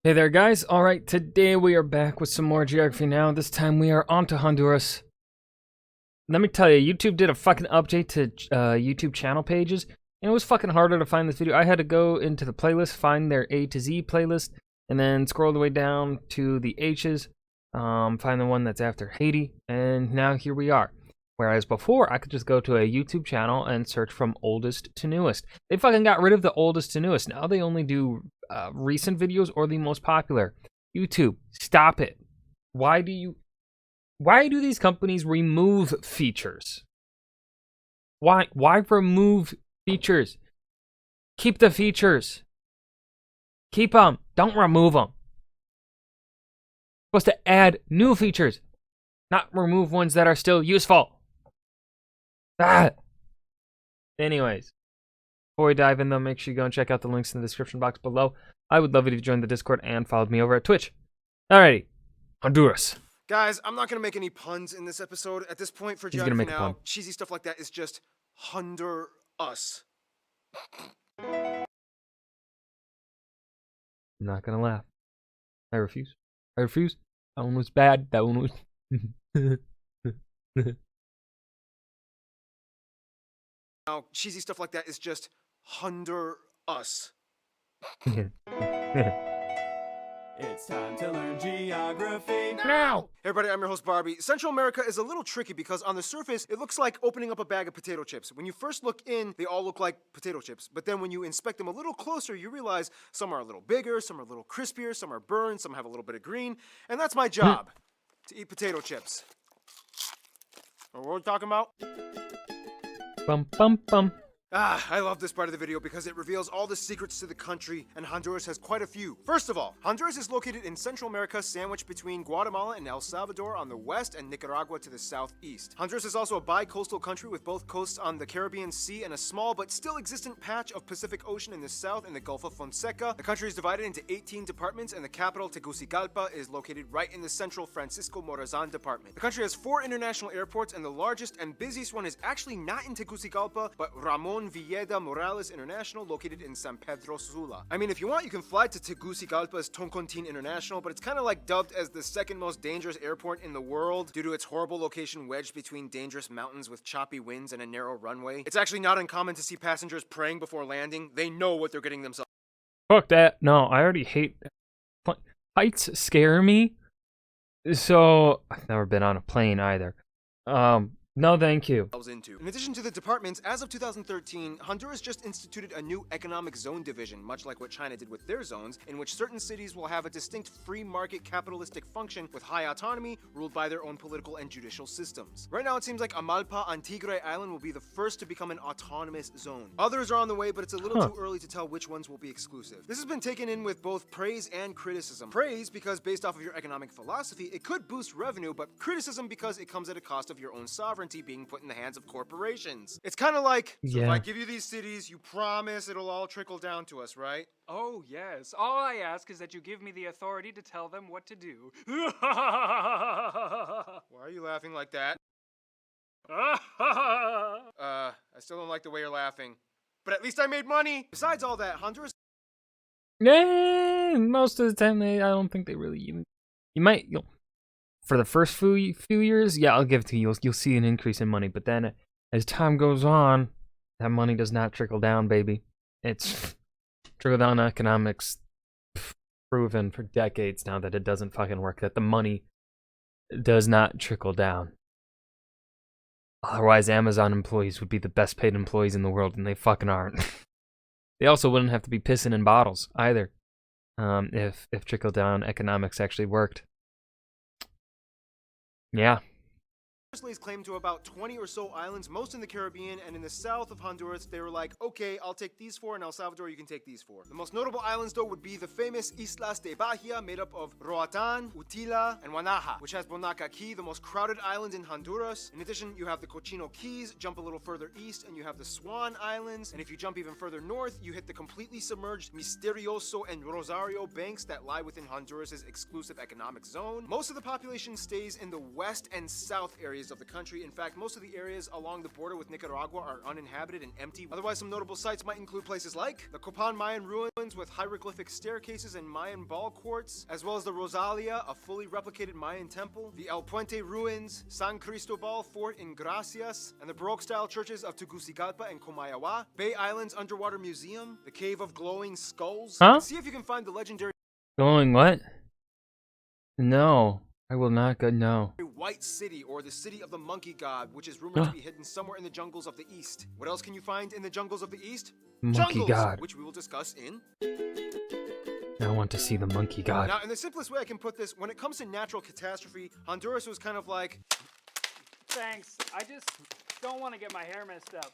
Hey there guys, alright, today we are back with some more geography now. This time we are on to Honduras. Let me tell you, YouTube did a fucking update to YouTube channel pages, and it was fucking harder to find this video. I had to go into the playlist, find their A to Z playlist, and then scroll the way down to the H's, find the one that's after Haiti, and now here we are. Whereas before, I could just go to a YouTube channel and search from oldest to newest. They fucking got rid of the oldest to newest. Now they only do recent videos or the most popular. YouTube, stop it. Why do these companies remove features? Why remove features? Keep the features. Keep them. Don't remove them. Supposed to add new features, not remove ones that are still useful. Anyways, before we dive in though, make sure you go and check out the links in the description box below. I would love it if you joined the Discord and followed me over at Twitch. Alrighty, Honduras. Guys, I'm not gonna make any puns in this episode. At this point for geography now, cheesy stuff like that is just Honduras. I'm not gonna laugh. I refuse. I refuse. That one was bad. That one was... Now, cheesy stuff like that is just Honduras. It's time to learn geography now! Hey everybody, I'm your host Barbie. Central America is a little tricky because on the surface, it looks like opening up a bag of potato chips. When you first look in, they all look like potato chips. But then when you inspect them a little closer, you realize some are a little bigger, some are a little crispier, some are burned, some have a little bit of green. And that's my job, to eat potato chips. What are we talking about? Bum bum bum. I love this part of the video because it reveals all the secrets to the country, and Honduras has quite a few. First of all, Honduras is located in Central America, sandwiched between Guatemala and El Salvador on the west and Nicaragua to the southeast. Honduras is also a bi-coastal country with both coasts on the Caribbean Sea and a small but still existent patch of Pacific Ocean in the south and the Gulf of Fonseca. The country is divided into 18 departments, and the capital, Tegucigalpa, is located right in the central Francisco Morazan department. The country has 4 international airports, and the largest and busiest one is actually not in Tegucigalpa, but Ramon Villeda Morales International, located in San Pedro Sula. I mean, if you want, you can fly to Tegucigalpa's Toncontin International, but it's kind of like dubbed as the second most dangerous airport in the world due to its horrible location wedged between dangerous mountains with choppy winds and a narrow runway. It's actually not uncommon to see passengers praying before landing. They know what they're getting themselves. Fuck that. No, I already hate... Heights scare me. So, I've never been on a plane either. No, thank you. Into. In addition to the departments, as of 2013, Honduras just instituted a new economic zone division, much like what China did with their zones, in which certain cities will have a distinct free market capitalistic function with high autonomy, ruled by their own political and judicial systems. Right now, it seems like Amalpa on Tigre Island will be the first to become an autonomous zone. Others are on the way, but it's a little too early to tell which ones will be exclusive. This has been taken in with both praise and criticism. Praise because based off of your economic philosophy, it could boost revenue, but criticism because it comes at a cost of your own sovereignty being put in the hands of corporations. It's kind of like, so if I give you these cities, you promise it'll all trickle down to us, right? Oh, yes. All I ask is that you give me the authority to tell them what to do. Why are you laughing like that? I still don't like the way you're laughing. But at least I made money! Besides all that, Honduras... Yeah, most of the time, I don't think they really even... You'll... For the first few years, yeah, I'll give it to you. You'll see an increase in money, but then as time goes on, that money does not trickle down, baby. It's trickle-down economics proven for decades now that it doesn't fucking work, that the money does not trickle down. Otherwise, Amazon employees would be the best paid employees in the world, and they fucking aren't. They also wouldn't have to be pissing in bottles, either, if trickle-down economics actually worked. Yeah. Honduras lays claim to about 20 or so islands, most in the Caribbean, and in the south of Honduras, they were like, okay, I'll take these 4, and El Salvador, you can take these 4. The most notable islands, though, would be the famous Islas de Bahia, made up of Roatan, Utila, and Wanaja, which has Bonaca Key, the most crowded island in Honduras. In addition, you have the Cochino Keys, jump a little further east, and you have the Swan Islands, and if you jump even further north, you hit the completely submerged Misterioso and Rosario banks that lie within Honduras' exclusive economic zone. Most of the population stays in the west and south area, areas of the country. In fact, most of the areas along the border with Nicaragua are uninhabited and empty. Otherwise, some notable sites might include places like the Copan Mayan ruins with hieroglyphic staircases and Mayan ball courts, as well as the Rosalia, a fully replicated Mayan temple, the El Puente ruins, San Cristobal Fort in Gracias, and the Baroque-style churches of Tegucigalpa and Comayagua, Bay Island's Underwater Museum, the Cave of Glowing Skulls. Huh? And see if you can find the legendary Going what? No, I will not go. No. White City, or the City of the Monkey God, which is rumored to be hidden somewhere in the jungles of the East. What else can you find in the jungles of the East? Monkey Jungles, God. which we will discuss in. I want to see the monkey god. Now, in the simplest way I can put this, when it comes to natural catastrophe, Honduras was kind of like, Thanks. I just don't want to get my hair messed up.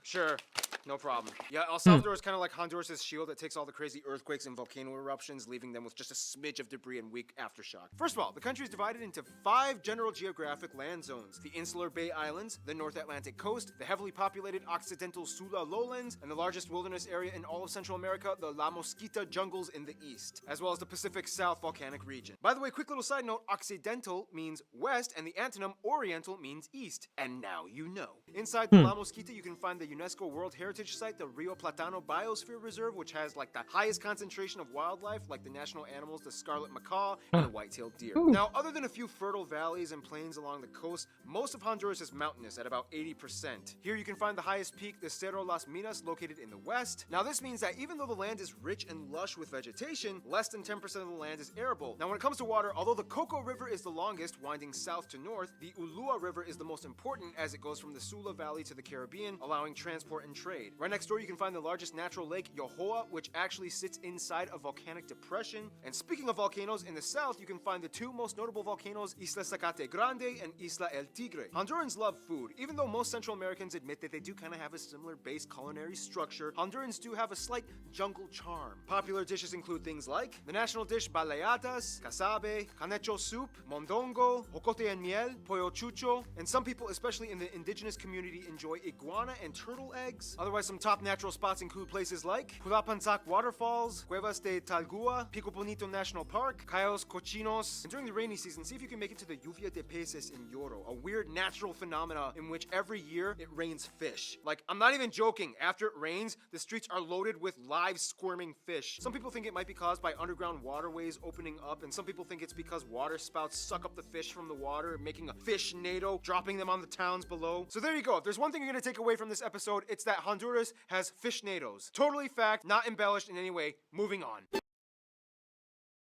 sure, no problem. Yeah, El Salvador is kind of like Honduras' shield that takes all the crazy earthquakes and volcano eruptions, leaving them with just a smidge of debris and weak aftershock. First of all, the country is divided into 5 general geographic land zones: the insular Bay Islands, the North Atlantic coast, the heavily populated Occidental Sula lowlands, and the largest wilderness area in all of Central America, the La Mosquita jungles in the east, as well as the Pacific South volcanic region. By the way, quick little side note, Occidental means west, and the antonym Oriental means east. And now you know. Inside the La Mosquita, you can find the UNESCO World Heritage Site, the Rio Platano Biosphere Reserve, which has like the highest concentration of wildlife, like the national animals, the scarlet macaw and the white-tailed deer. Now, other than a few fertile valleys and plains along the coast, most of Honduras is mountainous at about 80%. Here you can find the highest peak, the Cerro Las Minas, located in the west. Now, this means that even though the land is rich and lush with vegetation, less than 10% of the land is arable. Now, when it comes to water, although the Coco River is the longest, winding south to north, the Ulua River is the most important as it goes from the Sula Valley to the Caribbean, allowing transport and trade. Right next door, you can find the largest natural lake, Yohoa, which actually sits inside a volcanic depression. And speaking of volcanoes, in the south, you can find the 2 most notable volcanoes, Isla Zacate Grande and Isla El Tigre. Hondurans love food. Even though most Central Americans admit that they do kind of have a similar base culinary structure, Hondurans do have a slight jungle charm. Popular dishes include things like the national dish baleadas, casabe, canecho soup, mondongo, jocote en miel, pollo chucho, and some people, especially in the indigenous community, enjoy iguana and turtle eggs. Otherwise, some top natural spots include places like Pulapanzac Waterfalls, Cuevas de Talgua, Pico Bonito National Park, Cayos Cochinos, and during the rainy season, see if you can make it to the Lluvia de Peces in Lloro, a weird natural phenomena in which every year it rains fish. Like, I'm not even joking, after it rains, the streets are loaded with live squirming fish. Some people think it might be caused by underground waterways opening up, and some people think it's because water spouts suck up the fish from the water, making a fish NATO, dropping them on the towns below. So there you go. If there's one thing you're gonna take away from this episode, it's that Honduras has fish NATOs. Totally fact, not embellished in any way. Moving on.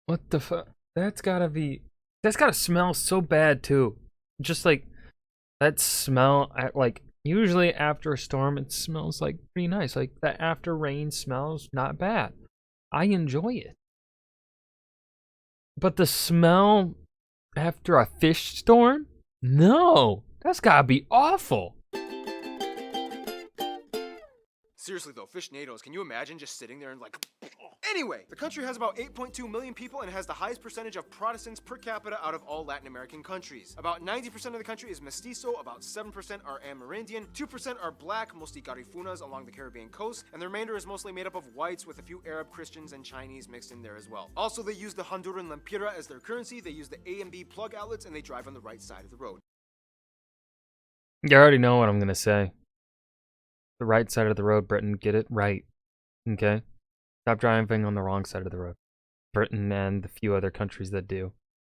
What the fuck? That's gotta smell so bad too. Just like that smell like usually after a storm it smells like pretty nice. Like that after rain smells not bad. I enjoy it. But the smell after a fish storm? No. That's gotta be awful. Seriously though, fish NATOs, can you imagine just sitting there and like... Anyway, the country has about 8.2 million people and has the highest percentage of Protestants per capita out of all Latin American countries. About 90% of the country is mestizo, about 7% are Amerindian, 2% are black, mostly Garifunas along the Caribbean coast, and the remainder is mostly made up of whites with a few Arab, Christians, and Chinese mixed in there as well. Also, they use the Honduran lempira as their currency, they use the A and B plug outlets, and they drive on the right side of the road. You already know what I'm gonna say. The right side of the road, Britain. Get it right. Okay? Stop driving on the wrong side of the road. Britain and the few other countries that do.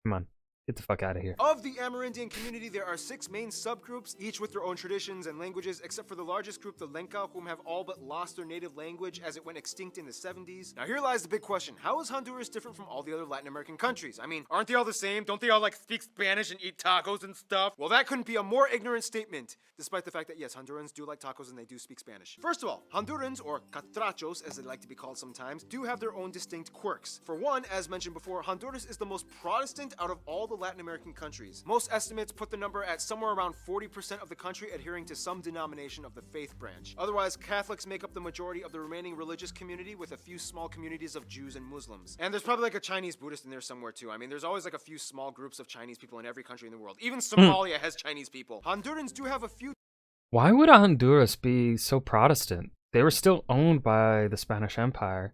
Come on. Get the fuck out of here. Of the Amerindian community, there are 6 main subgroups, each with their own traditions and languages, except for the largest group, the Lenca, whom have all but lost their native language as it went extinct in the 70s. Now here lies the big question. How is Honduras different from all the other Latin American countries? I mean, aren't they all the same? Don't they all like speak Spanish and eat tacos and stuff? Well, that couldn't be a more ignorant statement, despite the fact that yes, Hondurans do like tacos and they do speak Spanish. First of all, Hondurans, or catrachos as they like to be called sometimes, do have their own distinct quirks. For one, as mentioned before, Honduras is the most Protestant out of all the Latin American countries. Most estimates put the number at somewhere around 40% of the country adhering to some denomination of the faith branch. Otherwise, Catholics make up the majority of the remaining religious community, with a few small communities of Jews and Muslims. And there's probably like a Chinese Buddhist in there somewhere too. I mean, there's always like a few small groups of Chinese people in every country in the world. Even Somalia has Chinese people. Hondurans do have a few... Why would Honduras be so Protestant? They were still owned by the Spanish Empire.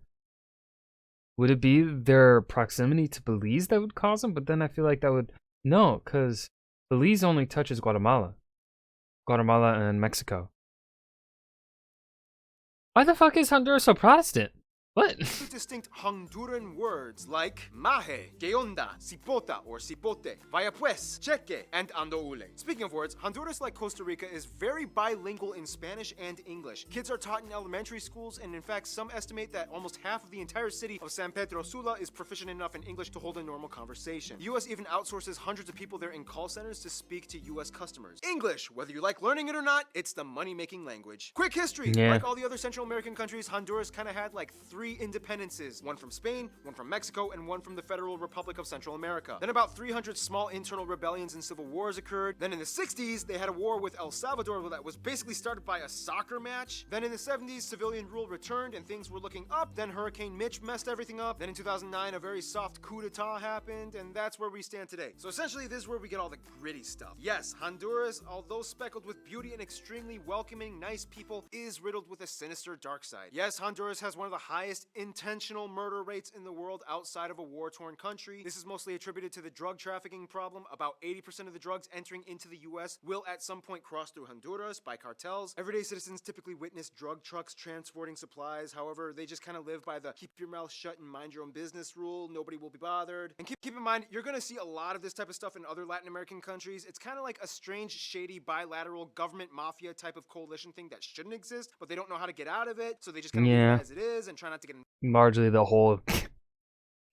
Would it be their proximity to Belize that would cause them? But then I feel like that would... No, because Belize only touches Guatemala. Guatemala and Mexico. Why the fuck is Honduras so Protestant? What? Distinct Honduran words like maje, que onda, cipota or cipote, vaya pues, cheque, and andoule. Speaking of words, Honduras, like Costa Rica, is very bilingual in Spanish and English. Kids are taught in elementary schools, and in fact, some estimate that almost half of the entire city of San Pedro Sula is proficient enough in English to hold a normal conversation. The US even outsources hundreds of people there in call centers to speak to US customers. English, whether you like learning it or not, it's the money-making language. Quick history. Yeah. Like all the other Central American countries, Honduras kind of had like 3 independences, one from Spain, one from Mexico, and one from the Federal Republic of Central America. Then about 300 small internal rebellions and civil wars occurred. Then in the 60s, they had a war with El Salvador that was basically started by a soccer match. Then in the 70s, civilian rule returned and things were looking up. Then Hurricane Mitch messed everything up. Then in 2009, a very soft coup d'etat happened, and that's where we stand today. So essentially, this is where we get all the gritty stuff. Yes, Honduras, although speckled with beauty and extremely welcoming, nice people, is riddled with a sinister dark side. Yes, Honduras has one of the highest intentional murder rates in the world outside of a war-torn country. This is mostly attributed to the drug trafficking problem. About 80% of the drugs entering into the US will at some point cross through Honduras by cartels. Everyday citizens typically witness drug trucks transporting supplies. However, they just kind of live by the keep your mouth shut and mind your own business rule. Nobody will be bothered. And keep in mind, you're gonna see a lot of this type of stuff in other Latin American countries. It's kind of like a strange, shady, bilateral government mafia type of coalition thing that shouldn't exist, but they don't know how to get out of it, so they just kind of leave it as it is and try not to get in. Largely the whole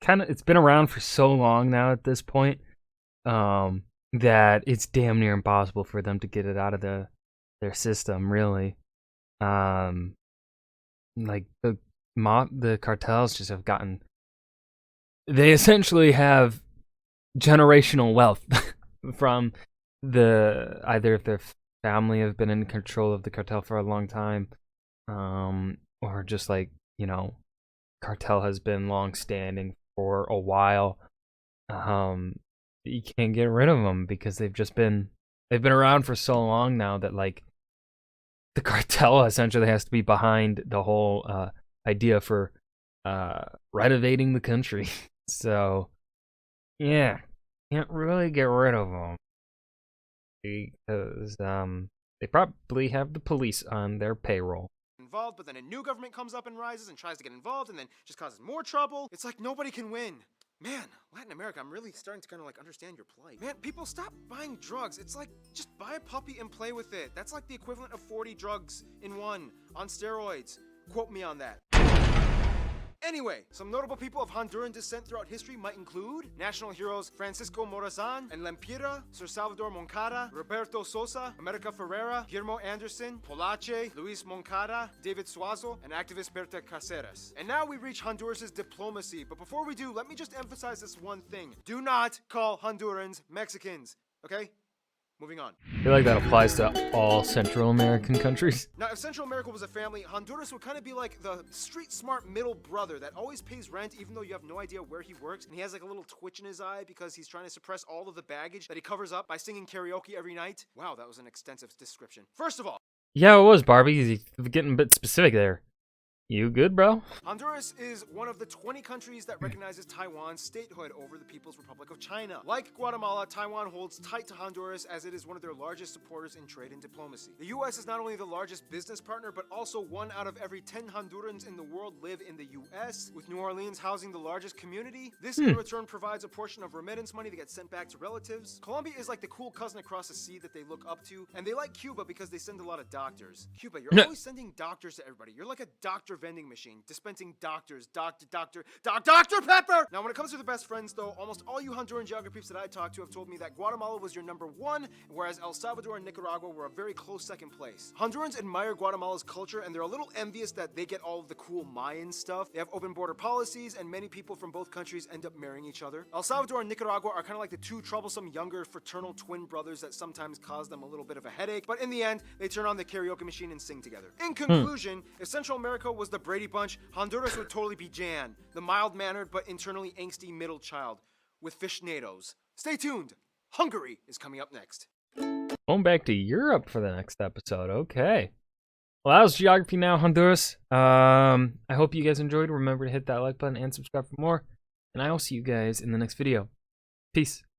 it's been around for so long now at this point that it's damn near impossible for them to get it out of their system, really. Like the cartels just have gotten, they essentially have generational wealth from either if their family have been in control of the cartel for a long time, or just like, you know, cartel has been long standing for a while. You can't get rid of them because they've been around for so long now that like the cartel essentially has to be behind the whole idea for renovating the country. So yeah, can't really get rid of them because they probably have the police on their payroll. Involved, but then a new government comes up and rises and tries to get involved and then just causes more trouble. It's like nobody can win. Man, Latin America, I'm really starting to kind of like understand your plight. Man, people, stop buying drugs. It's like, just buy a puppy and play with it. That's like the equivalent of 40 drugs in one on steroids. Quote me on that. Anyway, some notable people of Honduran descent throughout history might include national heroes Francisco Morazan and Lempira, Sir Salvador Moncada, Roberto Sosa, America Ferrera, Guillermo Anderson, Polache, Luis Moncada, David Suazo, and activist Berta Caceres. And now we reach Honduras' diplomacy, but before we do, let me just emphasize this one thing. Do not call Hondurans Mexicans, okay? Moving on. I feel like that applies to all Central American countries. Now, if Central America was a family, Honduras would kind of be like the street-smart middle brother that always pays rent even though you have no idea where he works, and he has like a little twitch in his eye because he's trying to suppress all of the baggage that he covers up by singing karaoke every night. Wow, that was an extensive description. First of all, Yeah, it was, Barbie. You're getting a bit specific there. You good, bro? Honduras is one of the 20 countries that recognizes Taiwan's statehood over the People's Republic of China. Like Guatemala, Taiwan holds tight to Honduras as it is one of their largest supporters in trade and diplomacy. The US is not only the largest business partner, but also 1 out of every 10 Hondurans in the world live in the US, with New Orleans housing the largest community. This in return provides a portion of remittance money that gets sent back to relatives. Colombia is like the cool cousin across the sea that they look up to, and they like Cuba because they send a lot of doctors. Cuba, you're always sending doctors to everybody. You're like a doctor vending machine, dispensing doctors, Dr. Pepper! Now, when it comes to the best friends, though, almost all you Honduran geography peeps that I talked to have told me that Guatemala was your number 1, whereas El Salvador and Nicaragua were a very close second place. Hondurans admire Guatemala's culture, and they're a little envious that they get all of the cool Mayan stuff. They have open border policies, and many people from both countries end up marrying each other. El Salvador and Nicaragua are kind of like the 2 troublesome younger fraternal twin brothers that sometimes cause them a little bit of a headache, but in the end, they turn on the karaoke machine and sing together. In conclusion, if Central America was the Brady Bunch, Honduras would totally be Jan, the mild-mannered but internally angsty middle child, with fishnados. Stay tuned! Hungary is coming up next. Going back to Europe for the next episode. Okay. Well, that was Geography Now, Honduras. I hope you guys enjoyed. Remember to hit that like button and subscribe for more. And I will see you guys in the next video. Peace.